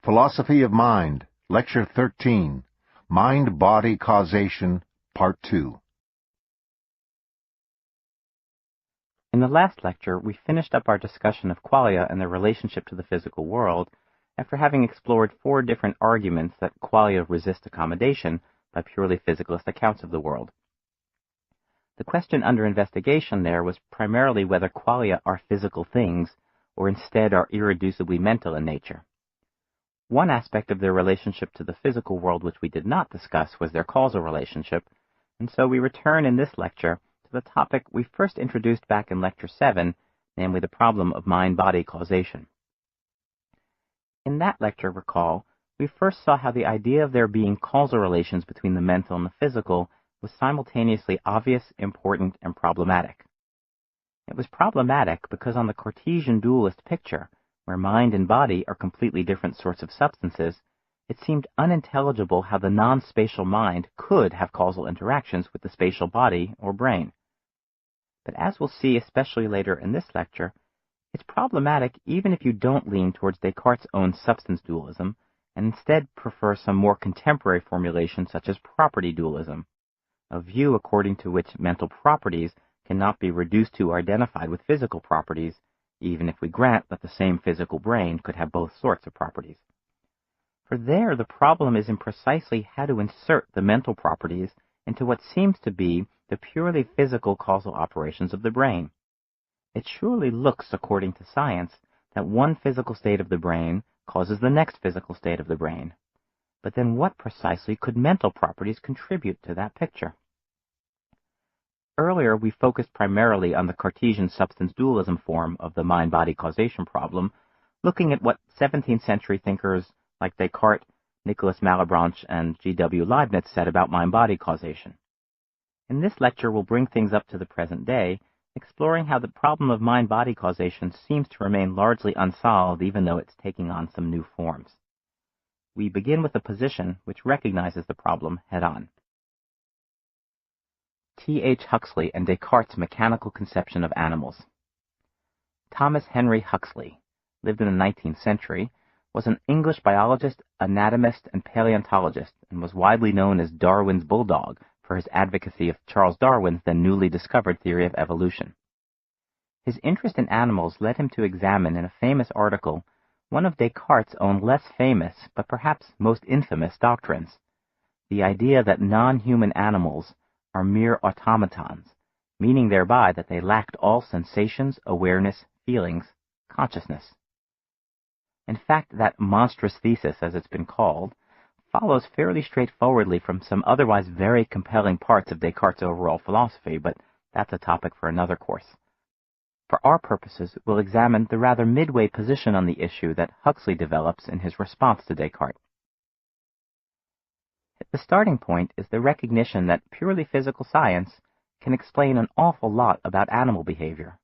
Philosophy of Mind, Lecture 13, Mind-Body Causation, Part 2. In the last lecture, we finished up our discussion of qualia and their relationship to the physical world after having explored 4 different arguments that qualia resist accommodation by purely physicalist accounts of the world. The question under investigation there was primarily whether qualia are physical things or instead are irreducibly mental in nature. One aspect of their relationship to the physical world which we did not discuss was their causal relationship, and so we return in this lecture to the topic we first introduced back in Lecture 7, namely the problem of mind-body causation. In that lecture, recall, we first saw how the idea of there being causal relations between the mental and the physical was simultaneously obvious, important, and problematic. It was problematic because on the Cartesian dualist picture, where mind and body are completely different sorts of substances, it seemed unintelligible how the non-spatial mind could have causal interactions with the spatial body or brain. But as we'll see, especially later in this lecture, it's problematic even if you don't lean towards Descartes' own substance dualism and instead prefer some more contemporary formulation such as property dualism, a view according to which mental properties cannot be reduced to or identified with physical properties, even if we grant that the same physical brain could have both sorts of properties. For there, the problem is in precisely how to insert the mental properties into what seems to be the purely physical causal operations of the brain. It surely looks, according to science, that one physical state of the brain causes the next physical state of the brain. But then what precisely could mental properties contribute to that picture? Earlier, we focused primarily on the Cartesian substance dualism form of the mind-body causation problem, looking at what 17th century thinkers like Descartes, Nicolas Malebranche, and G.W. Leibniz said about mind-body causation. In this lecture, we'll bring things up to the present day, exploring how the problem of mind-body causation seems to remain largely unsolved even though it's taking on some new forms. We begin with a position which recognizes the problem head-on. T.H. Huxley and Descartes' mechanical conception of animals. Thomas Henry Huxley, lived in the 19th century, was an English biologist, anatomist, and paleontologist, and was widely known as Darwin's bulldog for his advocacy of Charles Darwin's then newly discovered theory of evolution. His interest in animals led him to examine in a famous article one of Descartes' own less famous, but perhaps most infamous doctrines, the idea that non-human animals are mere automatons, meaning thereby that they lacked all sensations, awareness, feelings, consciousness. In fact, that monstrous thesis, as it's been called, follows fairly straightforwardly from some otherwise very compelling parts of Descartes' overall philosophy, but that's a topic for another course. For our purposes, we'll examine the rather midway position on the issue that Huxley develops in his response to Descartes. The starting point is the recognition that purely physical science can explain an awful lot about animal behavior.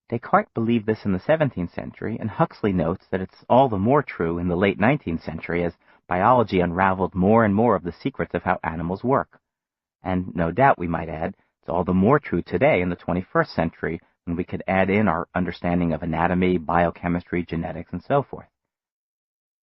Descartes believed this in the 17th century, and Huxley notes that it's all the more true in the late 19th century as biology unraveled more and more of the secrets of how animals work. And no doubt, we might add, it's all the more true today in the 21st century when we could add in our understanding of anatomy, biochemistry, genetics, and so forth.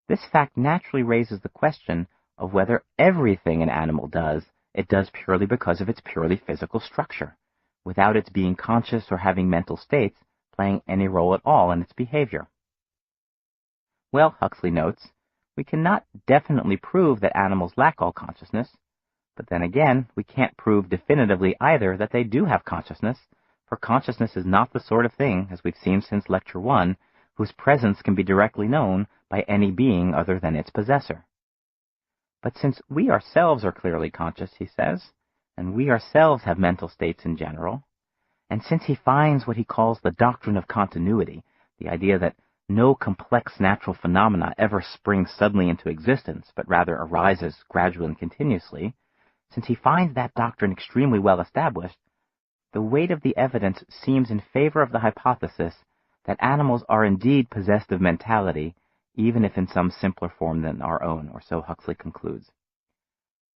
This fact naturally raises the question of whether everything an animal does, it does purely because of its purely physical structure, without its being conscious or having mental states playing any role at all in its behavior. Well, Huxley notes, we cannot definitely prove that animals lack all consciousness, but then again, we can't prove definitively either that they do have consciousness, for consciousness is not the sort of thing, as we've seen since Lecture 1, whose presence can be directly known by any being other than its possessor. But since we ourselves are clearly conscious, he says, and we ourselves have mental states in general, and since he finds what he calls the doctrine of continuity, the idea that no complex natural phenomena ever springs suddenly into existence, but rather arises gradually and continuously, since he finds that doctrine extremely well established, the weight of the evidence seems in favor of the hypothesis that animals are indeed possessed of mentality, even if in some simpler form than our own, or so Huxley concludes.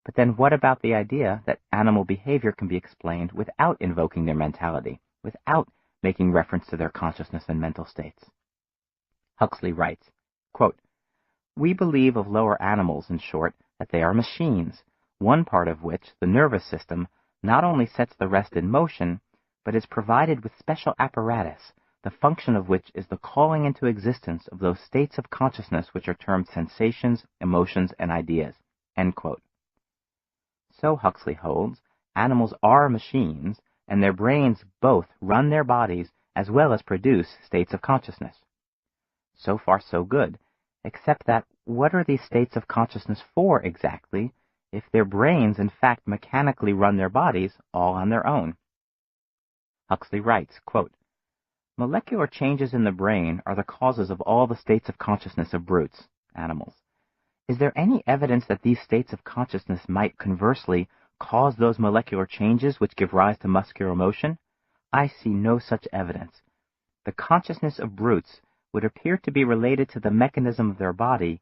But then what about the idea that animal behavior can be explained without invoking their mentality, without making reference to their consciousness and mental states? Huxley writes, quote, We believe of lower animals, in short, that they are machines, one part of which, the nervous system, not only sets the rest in motion, but is provided with special apparatus, the function of which is the calling into existence of those states of consciousness which are termed sensations, emotions, and ideas." End quote. So Huxley holds, animals are machines, and their brains both run their bodies as well as produce states of consciousness. So far so good, except that what are these states of consciousness for exactly, if their brains in fact mechanically run their bodies all on their own? Huxley writes, quote, "Molecular changes in the brain are the causes of all the states of consciousness of brutes, animals. Is there any evidence that these states of consciousness might conversely cause those molecular changes which give rise to muscular motion? I see no such evidence. The consciousness of brutes would appear to be related to the mechanism of their body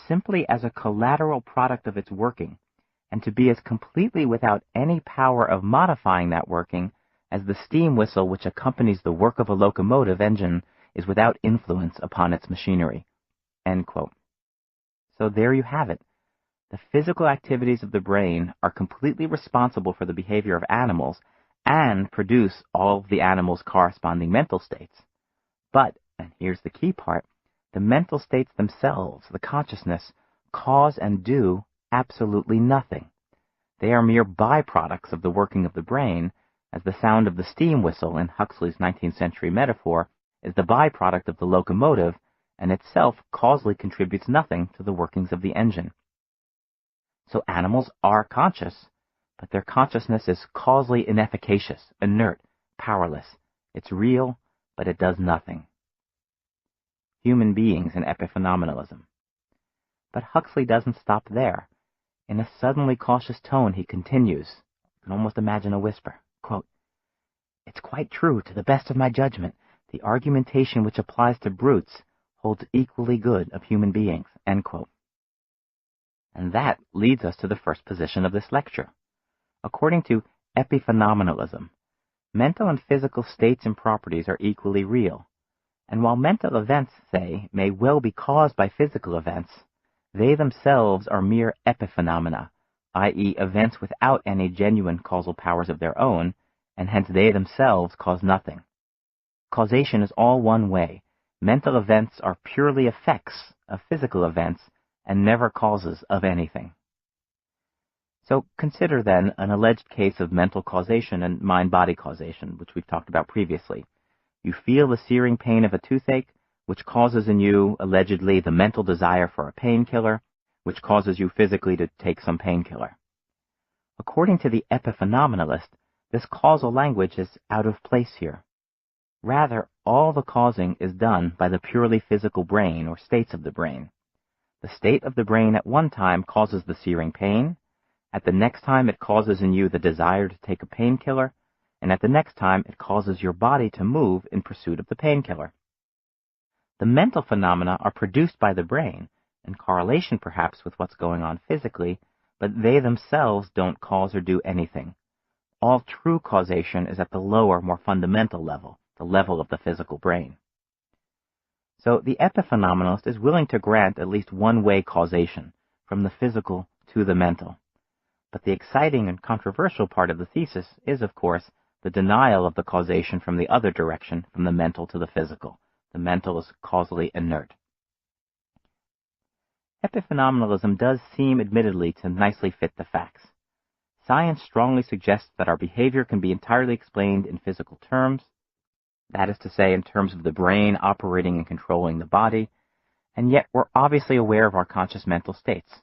simply as a collateral product of its working, and to be as completely without any power of modifying that working as the steam whistle which accompanies the work of a locomotive engine is without influence upon its machinery." End quote. So there you have it. The physical activities of the brain are completely responsible for the behavior of animals and produce all of the animals' corresponding mental states. But, and here's the key part, the mental states themselves, the consciousness, cause and do absolutely nothing. They are mere byproducts of the working of the brain, as the sound of the steam whistle in Huxley's 19th century metaphor is the byproduct of the locomotive and itself causally contributes nothing to the workings of the engine. So animals are conscious, but their consciousness is causally inefficacious, inert, powerless. It's real, but it does nothing. Human beings and epiphenomenalism. But Huxley doesn't stop there. In a suddenly cautious tone, he continues, you can almost imagine a whisper, quote, "It's quite true, to the best of my judgment, the argumentation which applies to brutes holds equally good of human beings." End quote. And that leads us to the first position of this lecture. According to epiphenomenalism, mental and physical states and properties are equally real, and while mental events, say, may well be caused by physical events, they themselves are mere epiphenomena, i.e. events without any genuine causal powers of their own, and hence they themselves cause nothing. Causation is all one way. Mental events are purely effects of physical events and never causes of anything. So consider then an alleged case of mental causation and mind-body causation, which we've talked about previously. You feel the searing pain of a toothache, which causes in you, allegedly, the mental desire for a painkiller, which causes you physically to take some painkiller. According to the epiphenomenalist, this causal language is out of place here. Rather, all the causing is done by the purely physical brain or states of the brain. The state of the brain at one time causes the searing pain, at the next time it causes in you the desire to take a painkiller, and at the next time it causes your body to move in pursuit of the painkiller. The mental phenomena are produced by the brain, in correlation perhaps with what's going on physically, but they themselves don't cause or do anything. All true causation is at the lower, more fundamental level, the level of the physical brain. So the epiphenomenalist is willing to grant at least one-way causation, from the physical to the mental. But the exciting and controversial part of the thesis is, of course, the denial of the causation from the other direction, from the mental to the physical. The mental is causally inert. Epiphenomenalism does seem, admittedly, to nicely fit the facts. Science strongly suggests that our behavior can be entirely explained in physical terms, that is to say, in terms of the brain operating and controlling the body, and yet we're obviously aware of our conscious mental states.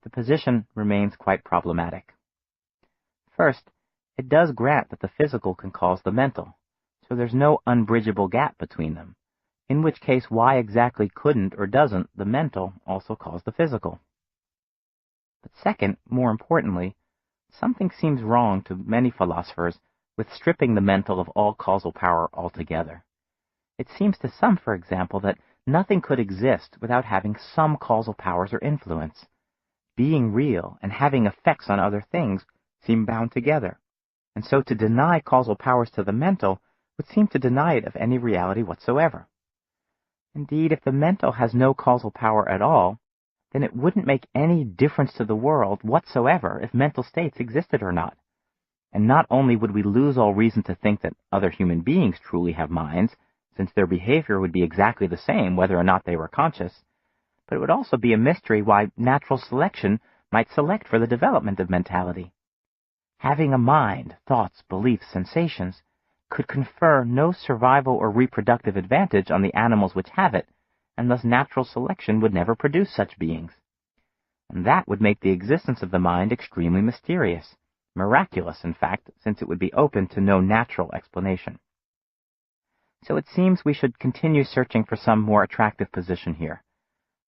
The position remains quite problematic. First, it does grant that the physical can cause the mental, so there's no unbridgeable gap between them, in which case why exactly couldn't or doesn't the mental also cause the physical? But second, more importantly, something seems wrong to many philosophers with stripping the mental of all causal power altogether. It seems to some, for example, that nothing could exist without having some causal powers or influence. Being real and having effects on other things seem bound together, and so to deny causal powers to the mental would seem to deny it of any reality whatsoever. Indeed, if the mental has no causal power at all, then it wouldn't make any difference to the world whatsoever if mental states existed or not. And not only would we lose all reason to think that other human beings truly have minds, since their behavior would be exactly the same whether or not they were conscious, but it would also be a mystery why natural selection might select for the development of mentality. Having a mind, thoughts, beliefs, sensations, could confer no survival or reproductive advantage on the animals which have it, and thus natural selection would never produce such beings. And that would make the existence of the mind extremely mysterious, miraculous, in fact, since it would be open to no natural explanation. So it seems we should continue searching for some more attractive position here.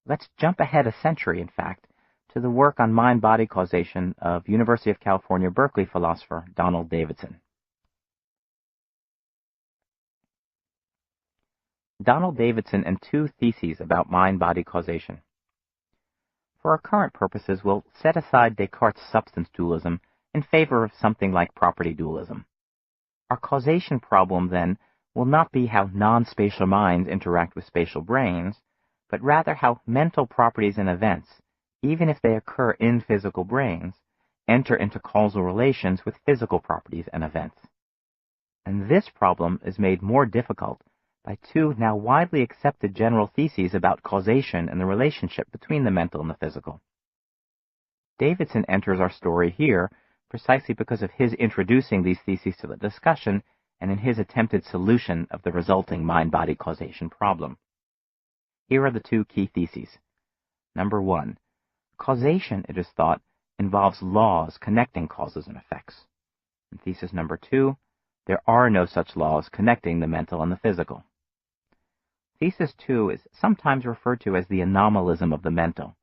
Let's jump ahead a century, in fact, to the work on mind-body causation of University of California, Berkeley philosopher Donald Davidson. Donald Davidson and two theses about mind-body causation. For our current purposes, we'll set aside Descartes' substance dualism in favor of something like property dualism. Our causation problem, then, will not be how non-spatial minds interact with spatial brains, but rather how mental properties and events, even if they occur in physical brains, enter into causal relations with physical properties and events. And this problem is made more difficult by two now widely accepted general theses about causation and the relationship between the mental and the physical. Davidson enters our story here precisely because of his introducing these theses to the discussion and in his attempted solution of the resulting mind-body causation problem. Here are the two key theses. Number one, causation, it is thought, involves laws connecting causes and effects. And thesis number two, there are no such laws connecting the mental and the physical. Thesis 2 is sometimes referred to as the anomalism of the mental.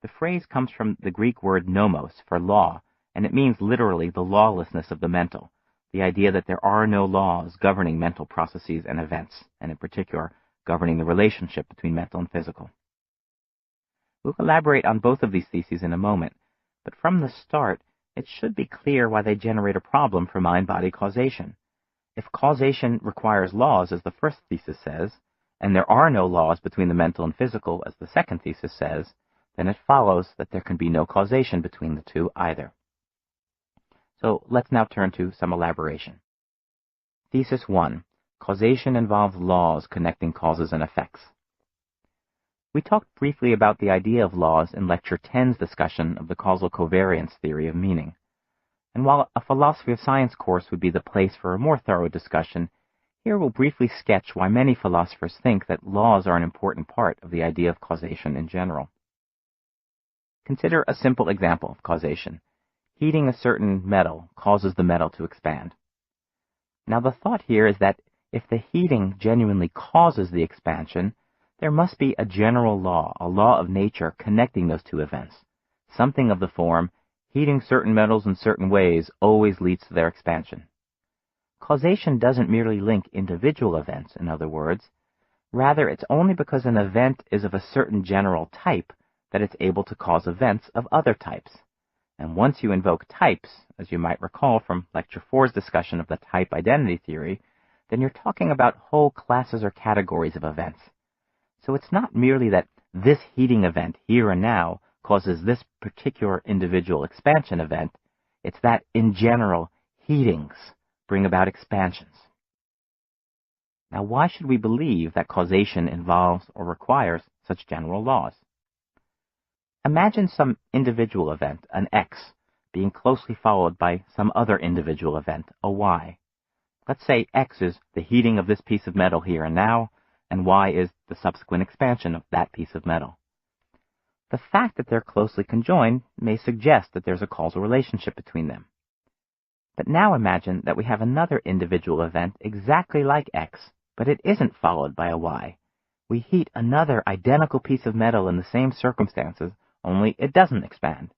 The phrase comes from the Greek word nomos, for law, and it means literally the lawlessness of the mental, the idea that there are no laws governing mental processes and events, and in particular, governing the relationship between mental and physical. We'll elaborate on both of these theses in a moment, but from the start, it should be clear why they generate a problem for mind-body causation. If causation requires laws, as the first thesis says, and there are no laws between the mental and physical, as the second thesis says, then it follows that there can be no causation between the two either. So let's now turn to some elaboration. Thesis 1. Causation involves laws connecting causes and effects. We talked briefly about the idea of laws in Lecture 10's discussion of the causal covariance theory of meaning. And while a philosophy of science course would be the place for a more thorough discussion, here we'll briefly sketch why many philosophers think that laws are an important part of the idea of causation in general. Consider a simple example of causation. Heating a certain metal causes the metal to expand. Now the thought here is that if the heating genuinely causes the expansion, there must be a general law, a law of nature connecting those two events, something of the form, heating certain metals in certain ways always leads to their expansion. Causation doesn't merely link individual events, in other words. Rather, it's only because an event is of a certain general type that it's able to cause events of other types. And once you invoke types, as you might recall from Lecture 4's discussion of the type identity theory, then you're talking about whole classes or categories of events. So it's not merely that this heating event here and now causes this particular individual expansion event. It's that, in general, heatings bring about expansions. Now, why should we believe that causation involves or requires such general laws? Imagine some individual event, an X, being closely followed by some other individual event, a Y. Let's say X is the heating of this piece of metal here and now, and Y is the subsequent expansion of that piece of metal. The fact that they're closely conjoined may suggest that there's a causal relationship between them. But now imagine that we have another individual event exactly like X, but it isn't followed by a Y. We heat another identical piece of metal in the same circumstances, only it doesn't expand.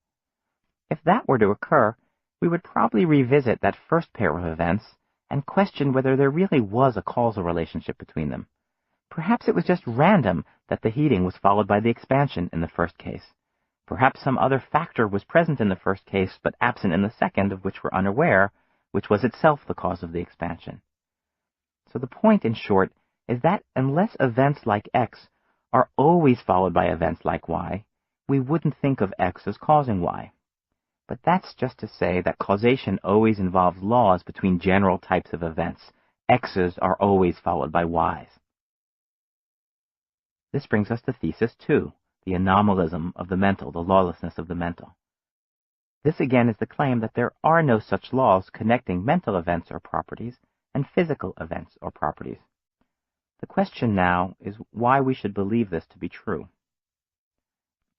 If that were to occur, we would probably revisit that first pair of events and question whether there really was a causal relationship between them. Perhaps it was just random that the heating was followed by the expansion in the first case. Perhaps some other factor was present in the first case, but absent in the second, of which we're unaware, which was itself the cause of the expansion. So the point, in short, is that unless events like X are always followed by events like Y, we wouldn't think of X as causing Y. But that's just to say that causation always involves laws between general types of events. X's are always followed by Y's. This brings us to Thesis 2, the anomalism of the mental, the lawlessness of the mental. This again is the claim that there are no such laws connecting mental events or properties and physical events or properties. The question now is why we should believe this to be true.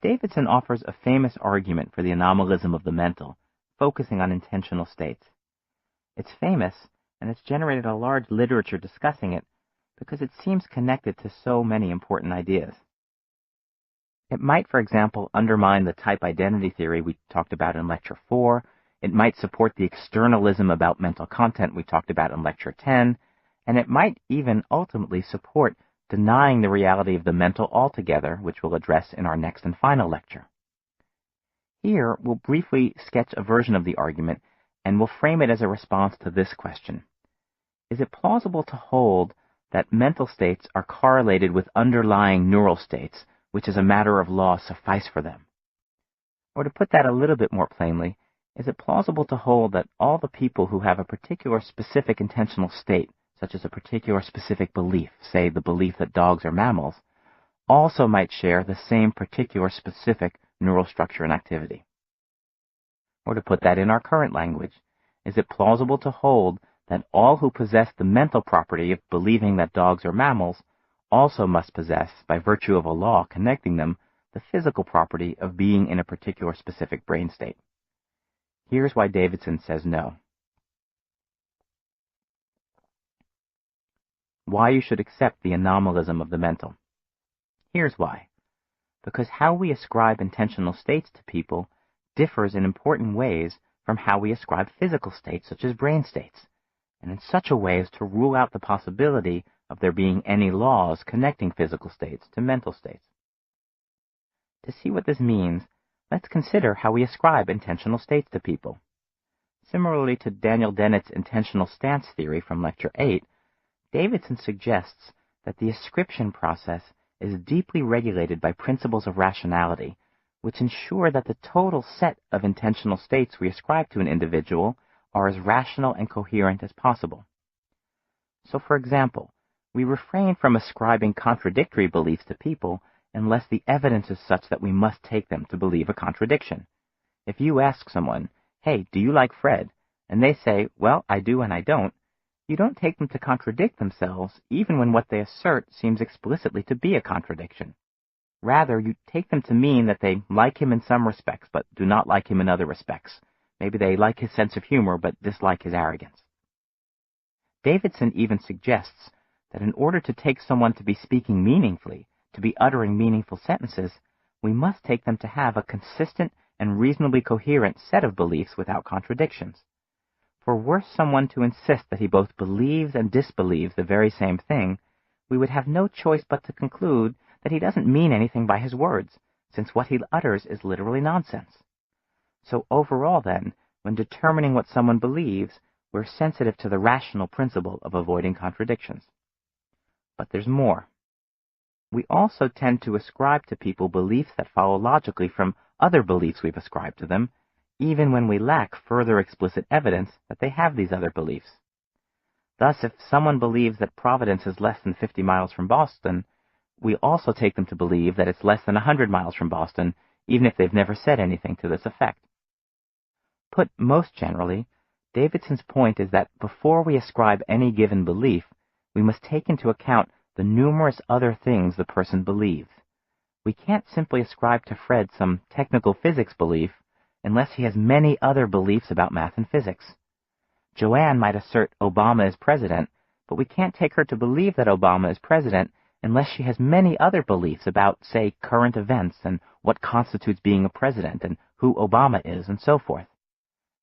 Davidson offers a famous argument for the anomalism of the mental, focusing on intentional states. It's famous, and it's generated a large literature discussing it because it seems connected to so many important ideas. It might, for example, undermine the type identity theory we talked about in Lecture 4. It might support the externalism about mental content we talked about in Lecture 10. And it might even ultimately support denying the reality of the mental altogether, which we'll address in our next and final lecture. Here, we'll briefly sketch a version of the argument, and we'll frame it as a response to this question. Is it plausible to hold that mental states are correlated with underlying neural states, which as a matter of law suffice for them? Or to put that a little bit more plainly, is it plausible to hold that all the people who have a particular specific intentional state, such as a particular specific belief, say the belief that dogs are mammals, also might share the same particular specific neural structure and activity? Or to put that in our current language, is it plausible to hold that all who possess the mental property of believing that dogs are mammals also must possess, by virtue of a law connecting them, the physical property of being in a particular specific brain state? Here's why Davidson says no. Why you should accept the anomalism of the mental. Here's why. Because how we ascribe intentional states to people differs in important ways from how we ascribe physical states, such as brain states, and in such a way as to rule out the possibility of there being any laws connecting physical states to mental states. To see what this means, let's consider how we ascribe intentional states to people. Similarly to Daniel Dennett's intentional stance theory from Lecture 8, Davidson suggests that the ascription process is deeply regulated by principles of rationality, which ensure that the total set of intentional states we ascribe to an individual are as rational and coherent as possible. So, for example, we refrain from ascribing contradictory beliefs to people unless the evidence is such that we must take them to believe a contradiction. If you ask someone, "Hey, do you like Fred?" and they say, "Well, I do and I don't," you don't take them to contradict themselves, even when what they assert seems explicitly to be a contradiction. Rather, you take them to mean that they like him in some respects, but do not like him in other respects. Maybe they like his sense of humor, but dislike his arrogance. Davidson even suggests that in order to take someone to be speaking meaningfully, to be uttering meaningful sentences, we must take them to have a consistent and reasonably coherent set of beliefs without contradictions. For were someone to insist that he both believes and disbelieves the very same thing, we would have no choice but to conclude that he doesn't mean anything by his words, since what he utters is literally nonsense. So overall, then, when determining what someone believes, we're sensitive to the rational principle of avoiding contradictions. But there's more. We also tend to ascribe to people beliefs that follow logically from other beliefs we've ascribed to them, even when we lack further explicit evidence that they have these other beliefs. Thus, if someone believes that Providence is less than 50 miles from Boston, we also take them to believe that it's less than 100 miles from Boston, even if they've never said anything to this effect. Put most generally, Davidson's point is that before we ascribe any given belief, we must take into account the numerous other things the person believes. We can't simply ascribe to Fred some technical physics belief unless he has many other beliefs about math and physics. Joanne might assert Obama is president, but we can't take her to believe that Obama is president unless she has many other beliefs about, say, current events and what constitutes being a president and who Obama is and so forth.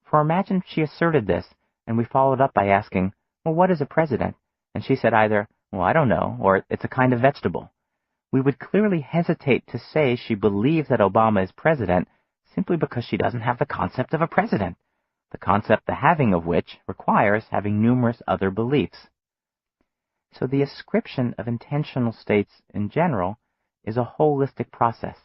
For imagine she asserted this and we followed up by asking, "Well, what is a president?" And she said either, "Well, I don't know," or "It's a kind of vegetable." We would clearly hesitate to say she believes that Obama is president simply because she doesn't have the concept of a president, the concept the having of which requires having numerous other beliefs. So the ascription of intentional states in general is a holistic process.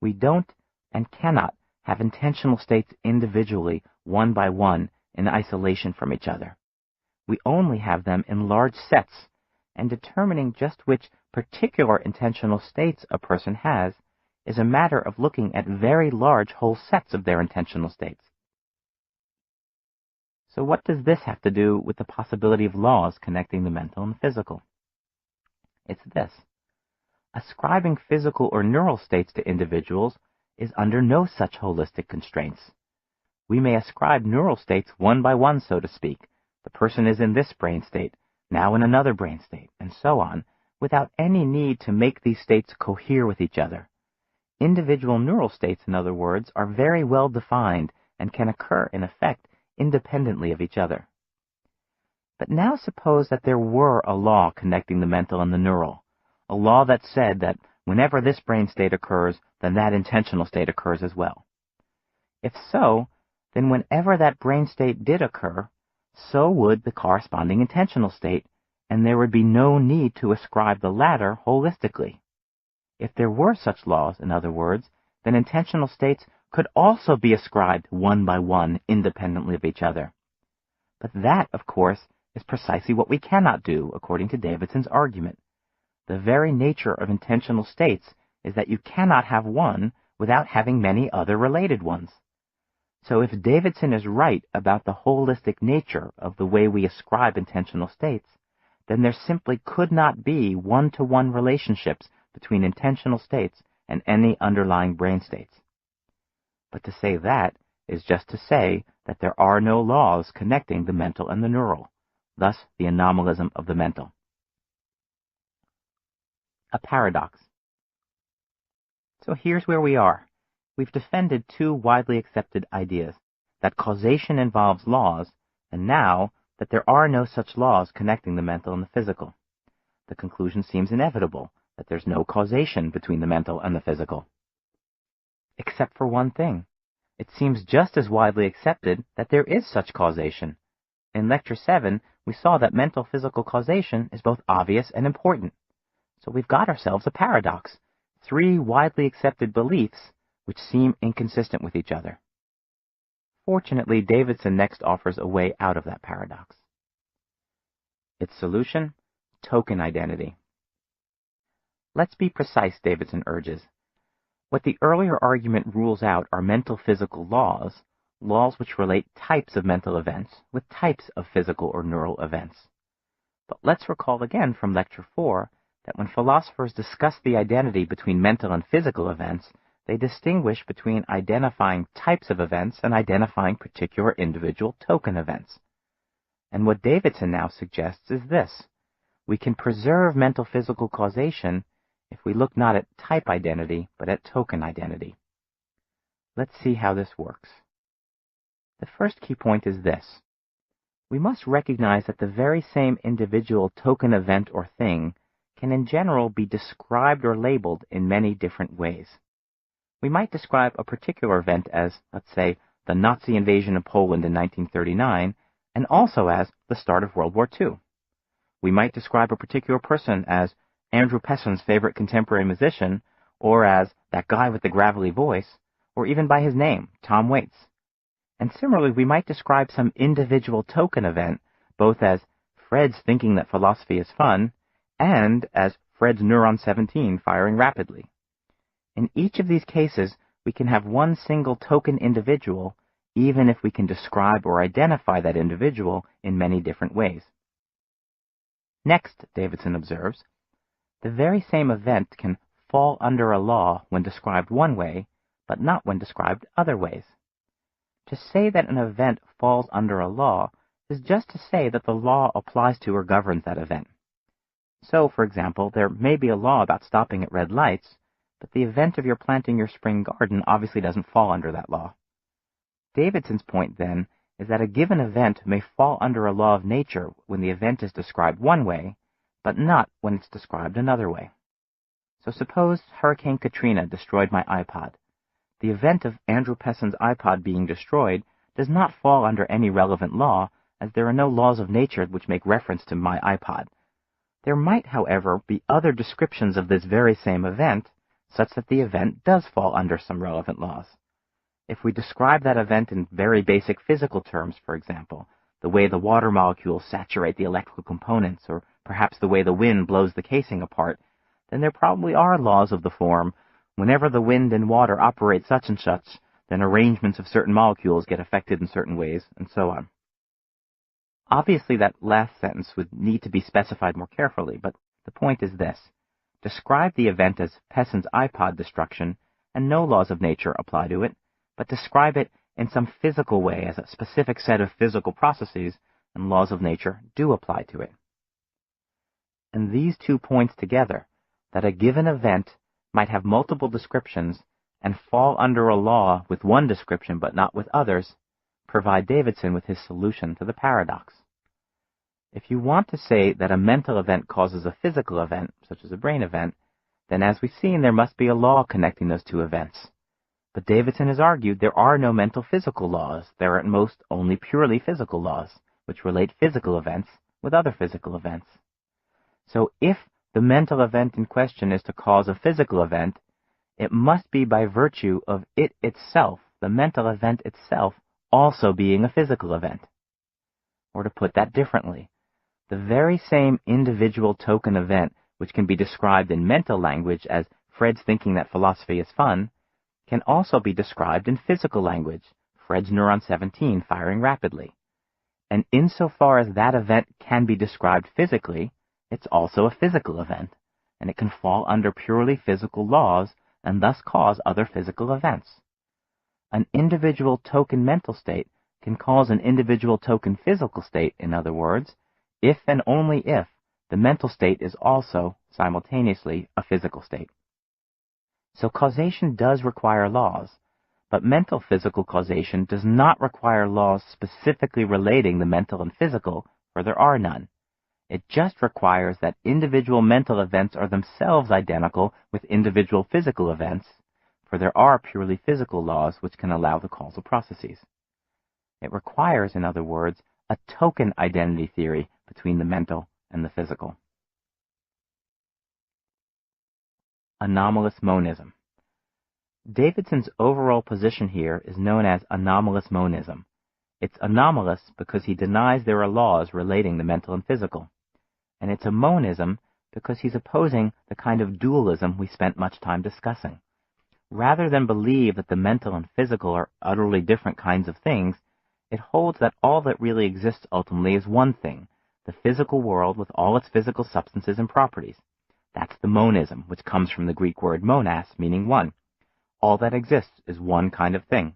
We don't and cannot have intentional states individually, one by one, in isolation from each other. We only have them in large sets, and determining just which particular intentional states a person has is a matter of looking at very large whole sets of their intentional states. So what does this have to do with the possibility of laws connecting the mental and the physical? It's this. Ascribing physical or neural states to individuals is under no such holistic constraints. We may ascribe neural states one by one, so to speak. The person is in this brain state, now in another brain state, and so on, without any need to make these states cohere with each other. Individual neural states, in other words, are very well defined and can occur, in effect, independently of each other. But now suppose that there were a law connecting the mental and the neural, a law that said that whenever this brain state occurs, then that intentional state occurs as well. If so, then whenever that brain state did occur, so would the corresponding intentional state, and there would be no need to ascribe the latter holistically. If there were such laws, in other words, then intentional states could also be ascribed one by one independently of each other. But that, of course, is precisely what we cannot do, according to Davidson's argument. The very nature of intentional states is that you cannot have one without having many other related ones. So if Davidson is right about the holistic nature of the way we ascribe intentional states, then there simply could not be one-to-one relationships between intentional states and any underlying brain states. But to say that is just to say that there are no laws connecting the mental and the neural, thus the anomalism of the mental. A paradox. So here's where we are. We've defended two widely accepted ideas, that causation involves laws, and now that there are no such laws connecting the mental and the physical. The conclusion seems inevitable, that there's no causation between the mental and the physical. Except for one thing. It seems just as widely accepted that there is such causation. In Lecture 7, we saw that mental-physical causation is both obvious and important. So we've got ourselves a paradox, three widely accepted beliefs which seem inconsistent with each other. Fortunately, Davidson next offers a way out of that paradox. Its solution? Token identity. Let's be precise, Davidson urges. What the earlier argument rules out are mental-physical laws, laws which relate types of mental events with types of physical or neural events. But let's recall again from Lecture 4 that when philosophers discuss the identity between mental and physical events, they distinguish between identifying types of events and identifying particular individual token events. And what Davidson now suggests is this. We can preserve mental-physical causation if we look not at type identity, but at token identity. Let's see how this works. The first key point is this. We must recognize that the very same individual token event or thing can in general be described or labeled in many different ways. We might describe a particular event as, let's say, the Nazi invasion of Poland in 1939, and also as the start of World War II. We might describe a particular person as Andrew Pesson's favorite contemporary musician, or as that guy with the gravelly voice, or even by his name, Tom Waits. And similarly, we might describe some individual token event, both as Fred's thinking that philosophy is fun, and as Fred's neuron 17 firing rapidly. In each of these cases, we can have one single token individual, even if we can describe or identify that individual in many different ways. Next, Davidson observes, the very same event can fall under a law when described one way, but not when described other ways. To say that an event falls under a law is just to say that the law applies to or governs that event. So, for example, there may be a law about stopping at red lights, but the event of your planting your spring garden obviously doesn't fall under that law. Davidson's point, then, is that a given event may fall under a law of nature when the event is described one way, but not when it's described another way. So suppose Hurricane Katrina destroyed my iPod. The event of Andrew Pesson's iPod being destroyed does not fall under any relevant law, as there are no laws of nature which make reference to my iPod. There might, however, be other descriptions of this very same event, such that the event does fall under some relevant laws. If we describe that event in very basic physical terms, for example, the way the water molecules saturate the electrical components, or perhaps the way the wind blows the casing apart, then there probably are laws of the form, whenever the wind and water operate such and such, then arrangements of certain molecules get affected in certain ways, and so on. Obviously, that last sentence would need to be specified more carefully, but the point is this. Describe the event as Pessin's iPod destruction, and no laws of nature apply to it, but describe it in some physical way as a specific set of physical processes, and laws of nature do apply to it. And these 2 points together, that a given event might have multiple descriptions and fall under a law with one description but not with others, provide Davidson with his solution to the paradox. If you want to say that a mental event causes a physical event, such as a brain event, then as we've seen, there must be a law connecting those two events. But Davidson has argued there are no mental-physical laws. There are at most only purely physical laws, which relate physical events with other physical events. So if the mental event in question is to cause a physical event, it must be by virtue of it itself, the mental event itself, also being a physical event. Or to put that differently, the very same individual token event, which can be described in mental language as Fred's thinking that philosophy is fun, can also be described in physical language, Fred's neuron 17 firing rapidly. And insofar as that event can be described physically, it's also a physical event, and it can fall under purely physical laws and thus cause other physical events. An individual token mental state can cause an individual token physical state, in other words, if and only if the mental state is also, simultaneously, a physical state. So causation does require laws, but mental physical causation does not require laws specifically relating the mental and physical, for there are none. It just requires that individual mental events are themselves identical with individual physical events, for there are purely physical laws which can allow the causal processes. It requires, in other words, a token identity theory between the mental and the physical. Anomalous monism. Davidson's overall position here is known as anomalous monism. It's anomalous because he denies there are laws relating the mental and physical. And it's a monism because he's opposing the kind of dualism we spent much time discussing. Rather than believe that the mental and physical are utterly different kinds of things, it holds that all that really exists ultimately is one thing, the physical world with all its physical substances and properties. That's the monism, which comes from the Greek word monas, meaning one. All that exists is one kind of thing.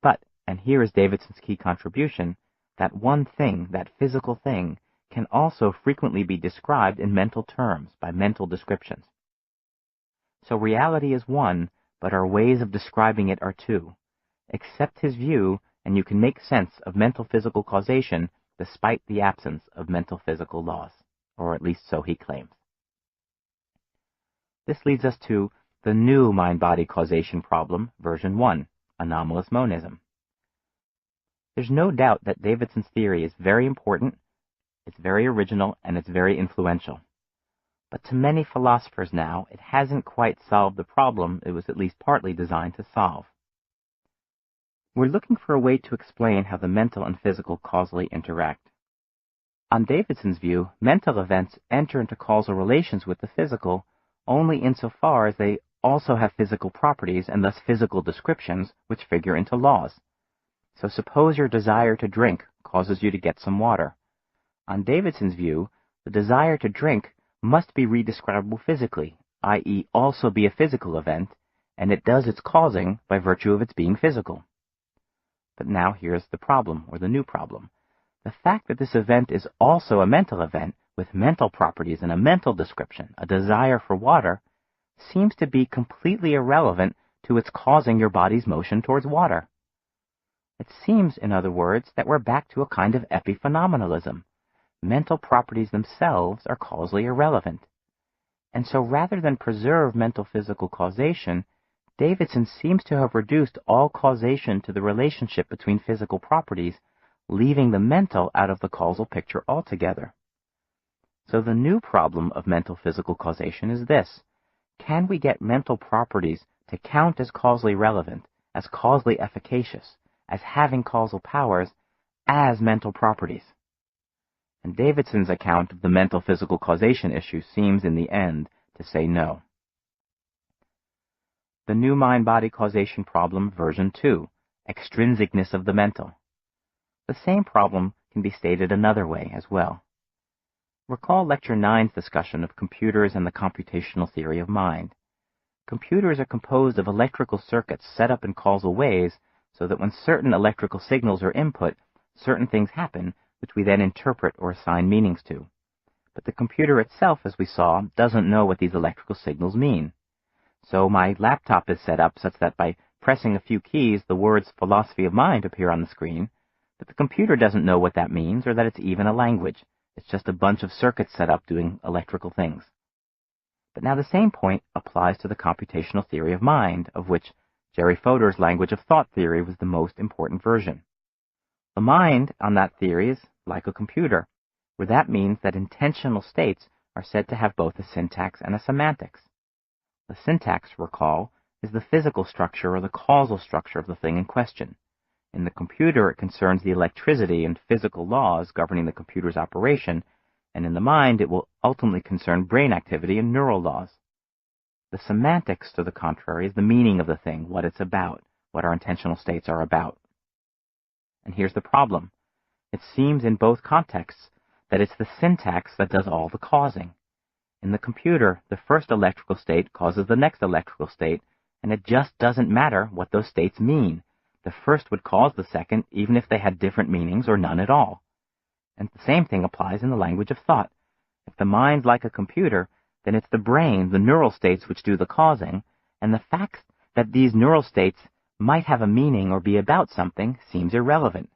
But, and here is Davidson's key contribution, that one thing, that physical thing, can also frequently be described in mental terms, by mental descriptions. So reality is one, but our ways of describing it are two. Accept his view, and you can make sense of mental-physical causation despite the absence of mental-physical laws, or at least so he claims. This leads us to the new mind-body causation problem, version 1, anomalous monism. There's no doubt that Davidson's theory is very important, it's very original, and it's very influential. But to many philosophers now, it hasn't quite solved the problem it was at least partly designed to solve. We're looking for a way to explain how the mental and physical causally interact. On Davidson's view, mental events enter into causal relations with the physical only insofar as they also have physical properties and thus physical descriptions which figure into laws. So suppose your desire to drink causes you to get some water. On Davidson's view, the desire to drink must be redescribable physically, i.e. also be a physical event, and it does its causing by virtue of its being physical. But now here's the problem, or the new problem. The fact that this event is also a mental event, with mental properties and a mental description, a desire for water, seems to be completely irrelevant to its causing your body's motion towards water. It seems, in other words, that we're back to a kind of epiphenomenalism. Mental properties themselves are causally irrelevant. And so rather than preserve mental-physical causation, Davidson seems to have reduced all causation to the relationship between physical properties, leaving the mental out of the causal picture altogether. So the new problem of mental-physical causation is this. Can we get mental properties to count as causally relevant, as causally efficacious, as having causal powers, as mental properties? And Davidson's account of the mental-physical causation issue seems, in the end, to say no. The new mind-body causation problem, version 2, extrinsicness of the mental. The same problem can be stated another way as well. Recall Lecture 9's discussion of computers and the computational theory of mind. Computers are composed of electrical circuits set up in causal ways so that when certain electrical signals are input, certain things happen which we then interpret or assign meanings to. But the computer itself, as we saw, doesn't know what these electrical signals mean. So my laptop is set up such that by pressing a few keys, the words philosophy of mind appear on the screen, but the computer doesn't know what that means or that it's even a language. It's just a bunch of circuits set up doing electrical things. But now the same point applies to the computational theory of mind, of which Jerry Fodor's language of thought theory was the most important version. The mind on that theory is like a computer, where that means that intentional states are said to have both a syntax and a semantics. The syntax, recall, is the physical structure or the causal structure of the thing in question. In the computer, it concerns the electricity and physical laws governing the computer's operation, and in the mind, it will ultimately concern brain activity and neural laws. The semantics, to the contrary, is the meaning of the thing, what it's about, what our intentional states are about. And here's the problem. It seems in both contexts that it's the syntax that does all the causing. In the computer, the first electrical state causes the next electrical state, and it just doesn't matter what those states mean. The first would cause the second, even if they had different meanings or none at all. And the same thing applies in the language of thought. If the mind's like a computer, then it's the brain, the neural states, which do the causing, and the fact that these neural states might have a meaning or be about something seems irrelevant.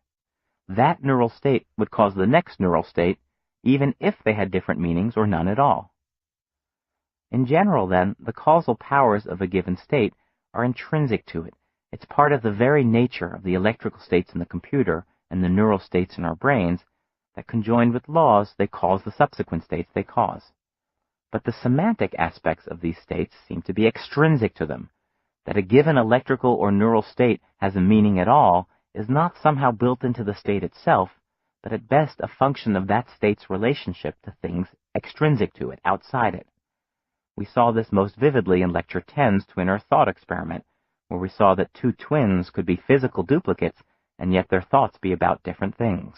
That neural state would cause the next neural state, even if they had different meanings or none at all. In general, then, the causal powers of a given state are intrinsic to it. It's part of the very nature of the electrical states in the computer and the neural states in our brains that, conjoined with laws, they cause the subsequent states they cause. But the semantic aspects of these states seem to be extrinsic to them. That a given electrical or neural state has a meaning at all is not somehow built into the state itself, but at best a function of that state's relationship to things extrinsic to it, outside it. We saw this most vividly in Lecture 10's twin Earth thought experiment, where we saw that two twins could be physical duplicates, and yet their thoughts be about different things.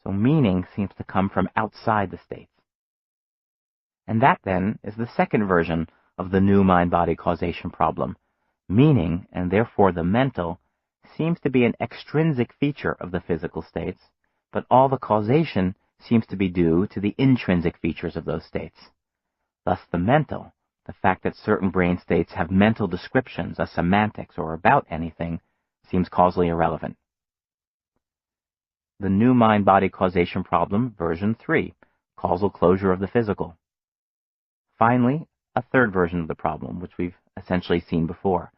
So meaning seems to come from outside the states. And that, then, is the second version of the new mind-body causation problem. Meaning, and therefore the mental, seems to be an extrinsic feature of the physical states, but all the causation seems to be due to the intrinsic features of those states. Thus the mental, the fact that certain brain states have mental descriptions, a semantics, or about anything, seems causally irrelevant. The new mind-body causation problem, version 3, causal closure of the physical. Finally, a third version of the problem, which we've essentially seen before.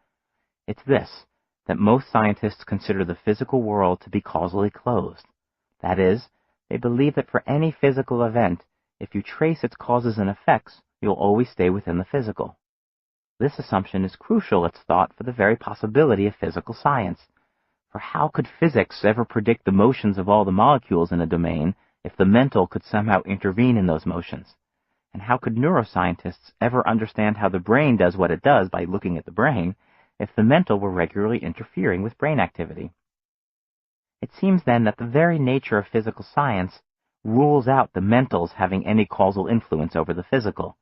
It's this, that most scientists consider the physical world to be causally closed. That is, they believe that for any physical event, if you trace its causes and effects, you'll always stay within the physical. This assumption is crucial, it's thought, for the very possibility of physical science. For how could physics ever predict the motions of all the molecules in a domain if the mental could somehow intervene in those motions? And how could neuroscientists ever understand how the brain does what it does by looking at the brain if the mental were regularly interfering with brain activity? It seems then that the very nature of physical science rules out the mentals having any causal influence over the physical,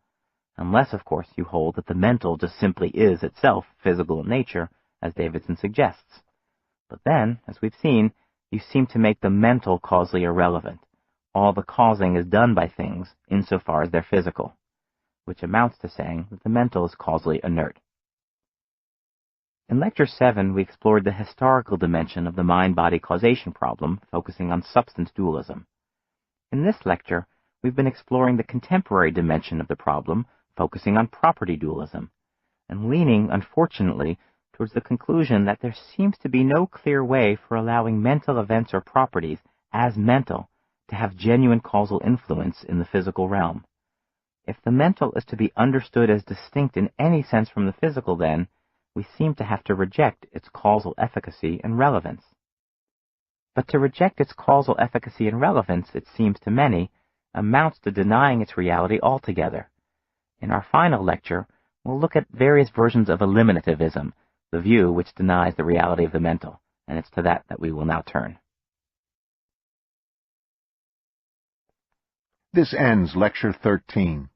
unless, of course, you hold that the mental just simply is itself physical in nature, as Davidson suggests. But then, as we've seen, you seem to make the mental causally irrelevant. All the causing is done by things insofar as they're physical, which amounts to saying that the mental is causally inert. In Lecture 7, we explored the historical dimension of the mind-body causation problem, focusing on substance dualism. In this lecture, we've been exploring the contemporary dimension of the problem, focusing on property dualism, and leaning, unfortunately, towards the conclusion that there seems to be no clear way for allowing mental events or properties, as mental, to have genuine causal influence in the physical realm. If the mental is to be understood as distinct in any sense from the physical, then we seem to have to reject its causal efficacy and relevance. But to reject its causal efficacy and relevance, it seems to many, amounts to denying its reality altogether. In our final lecture, we'll look at various versions of eliminativism, the view which denies the reality of the mental, and it's to that we will now turn. This ends Lecture 13.